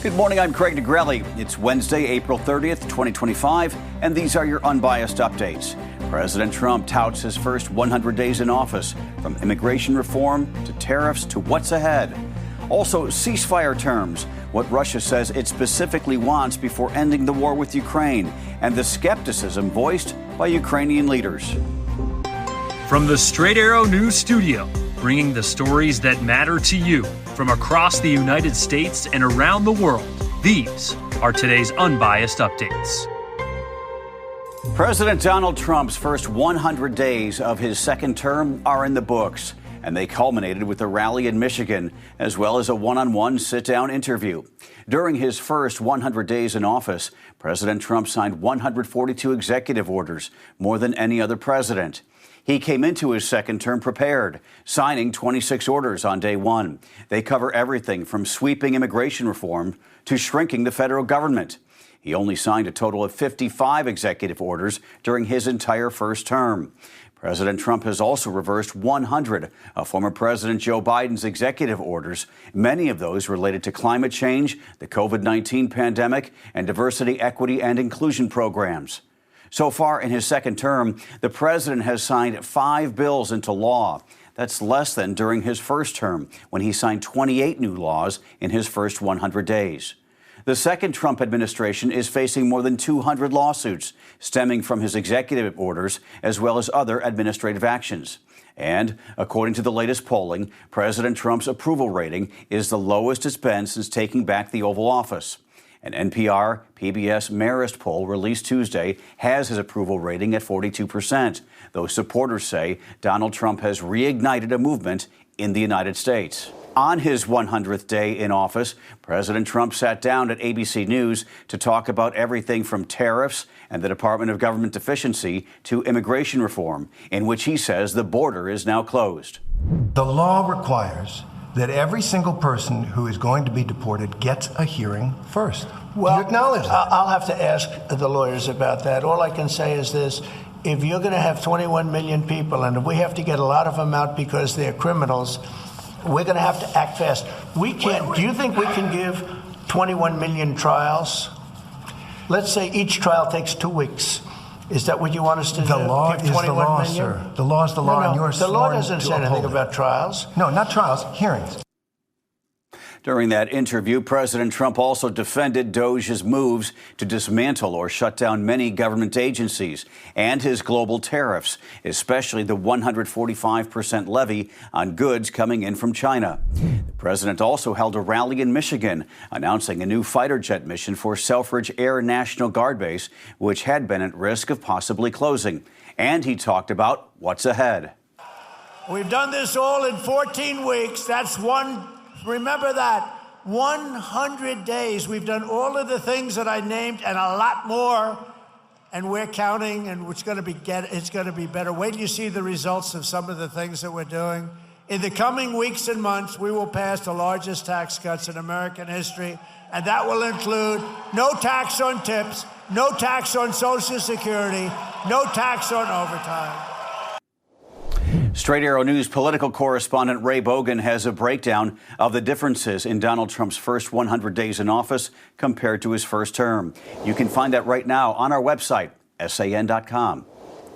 Good morning, I'm Craig Negrelli. It's Wednesday, April 30th, 2025, and these are your Unbiased Updates. President Trump touts his first 100 days in office, from immigration reform to tariffs to what's ahead. Also, ceasefire terms, what Russia says it specifically wants before ending the war with Ukraine, and the skepticism voiced by Ukrainian leaders. From the Straight Arrow News Studio, bringing the stories that matter to you from across the United States and around the world, these are today's Unbiased Updates. President Donald Trump's first 100 days of his second term are in the books, and they culminated with a rally in Michigan, as well as a one-on-one sit-down interview. During his first 100 days in office, President Trump signed 142 executive orders, more than any other president. He came into his second term prepared, signing 26 orders on day one. They cover everything from sweeping immigration reform to shrinking the federal government. He only signed a total of 55 executive orders during his entire first term. President Trump has also reversed 100 of former President Joe Biden's executive orders, many of those related to climate change, the COVID-19 pandemic, and diversity, equity, and inclusion programs. So far in his second term, the president has signed 5 bills into law. That's less than during his first term, when he signed 28 new laws in his first 100 days. The second Trump administration is facing more than 200 lawsuits stemming from his executive orders, as well as other administrative actions. And according to the latest polling, President Trump's approval rating is the lowest it's been since taking back the Oval Office. An NPR PBS Marist poll released Tuesday has his approval rating at 42%, though supporters say Donald Trump has reignited a movement in the United States. On his 100th day in office, President Trump sat down at ABC News to talk about everything from tariffs and the Department of Government Efficiency to immigration reform, in which he says the border is now closed. The law requires that every single person who is going to be deported gets a hearing first. Well, you acknowledge that? I'll have to ask the lawyers about that. All I can say is this. If you're going to have 21 million people, and if we have to get a lot of them out because they're criminals, we're going to have to act fast. We can't. Do you think we can give 21 million trials? Let's say each trial takes 2 weeks. Is that what you want us to do? The law is the law, million? sir. The law is the law, and you're the law sworn doesn't to say anything uphold it. about trials. No, not trials, hearings. During that interview, President Trump also defended DOJ's moves to dismantle or shut down many government agencies and his global tariffs, especially the 145% levy on goods coming in from China. The president also held a rally in Michigan, announcing a new fighter jet mission for Selfridge Air National Guard Base, which had been at risk of possibly closing. And he talked about what's ahead. We've done this all in 14 weeks. That's one. Remember that. 100 days. We've done all of the things that I named and a lot more. And we're counting, and it's going to be better. Wait till you see the results of some of the things that we're doing. In the coming weeks and months, we will pass the largest tax cuts in American history. And that will include no tax on tips, no tax on Social Security, no tax on overtime. Straight Arrow News political correspondent Ray Bogan has a breakdown of the differences in Donald Trump's first 100 days in office compared to his first term. You can find that right now on our website, san.com.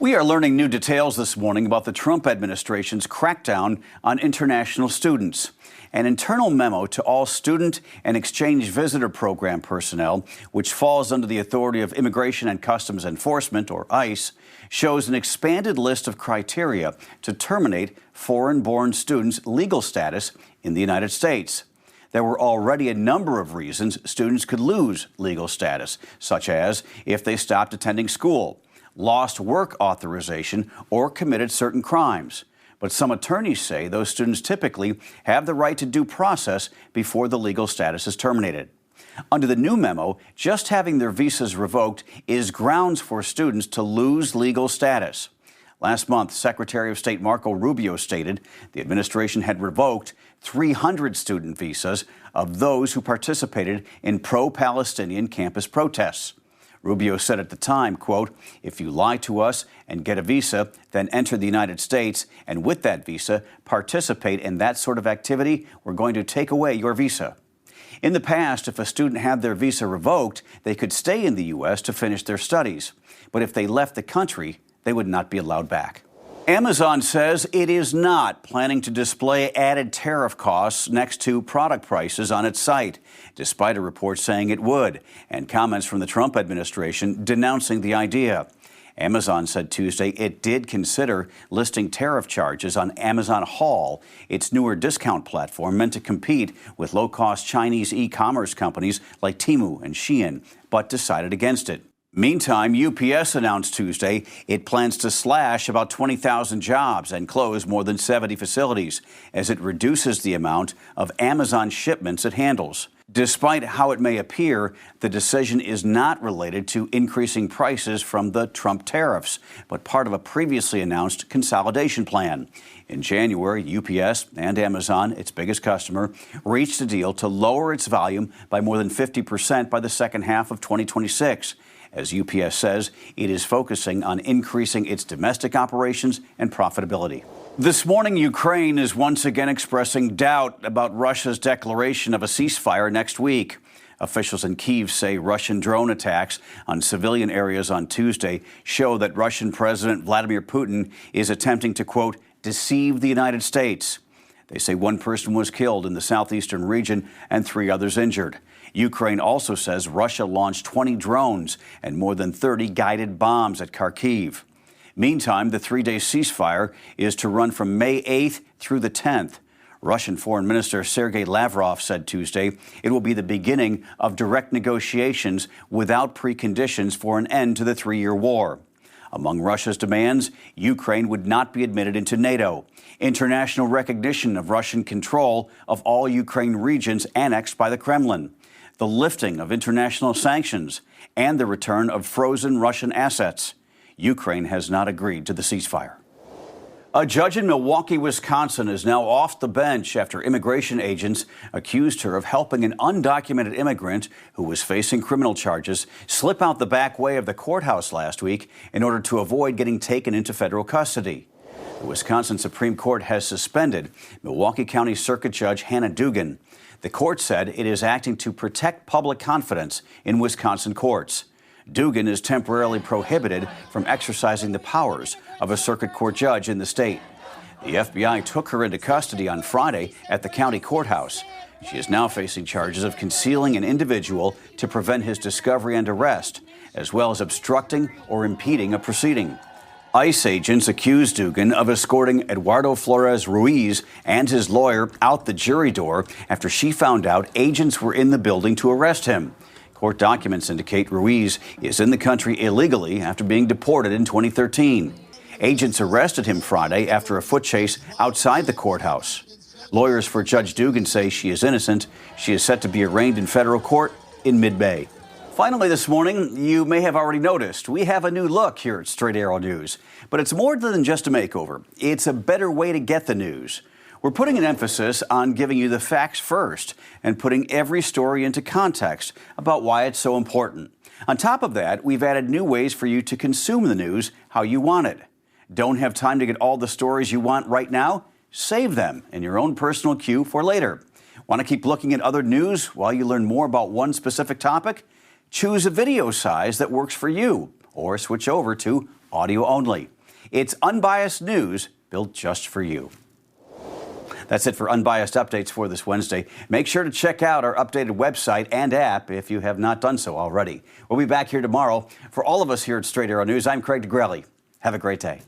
We are learning new details this morning about the Trump administration's crackdown on international students. An internal memo to all student and exchange visitor program personnel, which falls under the authority of Immigration and Customs Enforcement, or ICE, shows an expanded list of criteria to terminate foreign-born students' legal status in the United States. There were already a number of reasons students could lose legal status, such as if they stopped attending school, lost work authorization, or committed certain crimes. But some attorneys say those students typically have the right to due process before the legal status is terminated. Under the new memo, just having their visas revoked is grounds for students to lose legal status. Last month, Secretary of State Marco Rubio stated the administration had revoked 300 student visas of those who participated in pro-Palestinian campus protests. Rubio said at the time, quote, "If you lie to us and get a visa, then enter the United States, and with that visa, participate in that sort of activity, we're going to take away your visa." In the past, if a student had their visa revoked, they could stay in the U.S. to finish their studies. But if they left the country, they would not be allowed back. Amazon says it is not planning to display added tariff costs next to product prices on its site, despite a report saying it would, and comments from the Trump administration denouncing the idea. Amazon said Tuesday it did consider listing tariff charges on Amazon Haul, its newer discount platform meant to compete with low-cost Chinese e-commerce companies like Temu and Shein, but decided against it. Meantime, UPS announced Tuesday it plans to slash about 20,000 jobs and close more than 70 facilities as it reduces the amount of Amazon shipments it handles. Despite how it may appear, the decision is not related to increasing prices from the Trump tariffs, but part of a previously announced consolidation plan. In January, UPS and Amazon, its biggest customer, reached a deal to lower its volume by more than 50% by the second half of 2026. As UPS says, it is focusing on increasing its domestic operations and profitability. This morning, Ukraine is once again expressing doubt about Russia's declaration of a ceasefire next week. Officials in Kyiv say Russian drone attacks on civilian areas on Tuesday show that Russian President Vladimir Putin is attempting to, quote, deceive the United States. They say one person was killed in the southeastern region and 3 others injured. Ukraine also says Russia launched 20 drones and more than 30 guided bombs at Kharkiv. Meantime, the 3-day ceasefire is to run from May 8th through the 10th. Russian Foreign Minister Sergei Lavrov said Tuesday it will be the beginning of direct negotiations without preconditions for an end to the 3-year war. Among Russia's demands, Ukraine would not be admitted into NATO, international recognition of Russian control of all Ukraine regions annexed by the Kremlin, the lifting of international sanctions, and the return of frozen Russian assets. Ukraine has not agreed to the ceasefire. A judge in Milwaukee, Wisconsin, is now off the bench after immigration agents accused her of helping an undocumented immigrant who was facing criminal charges slip out the back way of the courthouse last week in order to avoid getting taken into federal custody. The Wisconsin Supreme Court has suspended Milwaukee County Circuit Judge Hannah Dugan. The court said it is acting to protect public confidence in Wisconsin courts. Dugan is temporarily prohibited from exercising the powers of a circuit court judge in the state. The FBI took her into custody on Friday at the county courthouse. She is now facing charges of concealing an individual to prevent his discovery and arrest, as well as obstructing or impeding a proceeding. ICE agents accused Dugan of escorting Eduardo Flores Ruiz and his lawyer out the jury door after she found out agents were in the building to arrest him. Court documents indicate Ruiz is in the country illegally after being deported in 2013. Agents arrested him Friday after a foot chase outside the courthouse. Lawyers for Judge Dugan say she is innocent. She is set to be arraigned in federal court in mid-May. Finally this morning, you may have already noticed, we have a new look here at Straight Arrow News. But it's more than just a makeover. It's a better way to get the news. We're putting an emphasis on giving you the facts first and putting every story into context about why it's so important. On top of that, we've added new ways for you to consume the news how you want it. Don't have time to get all the stories you want right now? Save them in your own personal queue for later. Want to keep looking at other news while you learn more about one specific topic? Choose a video size that works for you, or switch over to audio only. It's unbiased news built just for you. That's it for Unbiased Updates for this Wednesday. Make sure to check out our updated website and app if you have not done so already. We'll be back here tomorrow. For all of us here at Straight Arrow News, I'm Craig DeGrelli. Have a great day.